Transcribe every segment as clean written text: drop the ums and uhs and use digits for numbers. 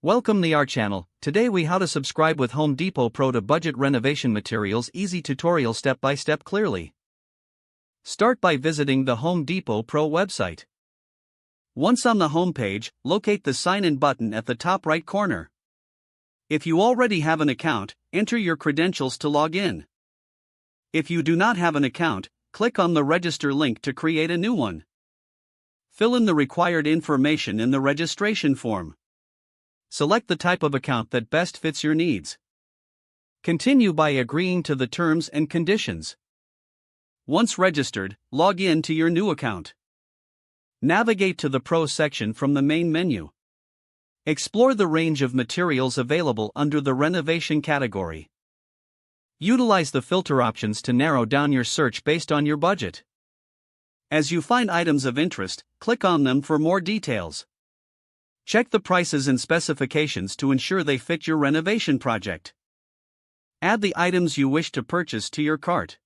Welcome to our channel. Today we how to subscribe with Home Depot Pro to budget renovation materials. Easy tutorial step by step clearly. Start by visiting the Home Depot Pro website. Once on the home page, locate the sign in button at the top right corner. If you already have an account, enter your credentials to log in. If you do not have an account, click on the register link to create a new one. Fill in the required information in the registration form. Select the type of account that best fits your needs. Continue by agreeing to the terms and conditions. Once registered, log in to your new account. Navigate to the Pro section from the main menu. Explore the range of materials available under the renovation category. Utilize the filter options to narrow down your search based on your budget. As you find items of interest, click on them for more details. Check the prices and specifications to ensure they fit your renovation project. Add the items you wish to purchase to your cart.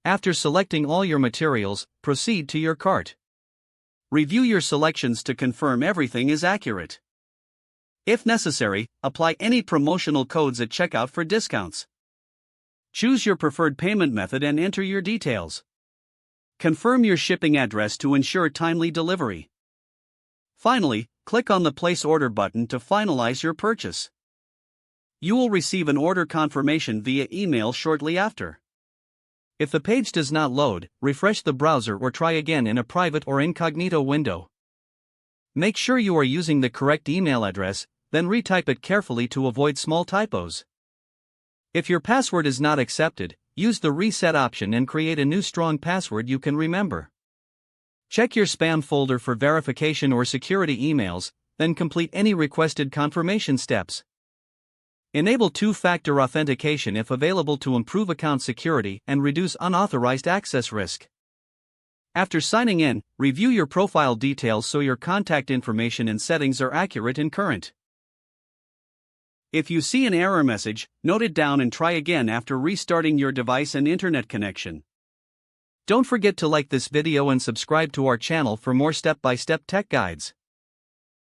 After selecting all your materials, proceed to your cart. Review your selections to confirm everything is accurate. If necessary, apply any promotional codes at checkout for discounts. Choose your preferred payment method and enter your details. Confirm your shipping address to ensure timely delivery. Finally, click on the Place Order button to finalize your purchase. You will receive an order confirmation via email shortly after. If the page does not load, refresh the browser or try again in a private or incognito window. Make sure you are using the correct email address, then retype it carefully to avoid small typos. If your password is not accepted, use the reset option and create a new strong password you can remember. Check your spam folder for verification or security emails, then complete any requested confirmation steps. Enable two-factor authentication if available to improve account security and reduce unauthorized access risk. After signing in, review your profile details so your contact information and settings are accurate and current. If you see an error message, note it down and try again after restarting your device and internet connection. Don't forget to like this video and subscribe to our channel for more step-by-step tech guides.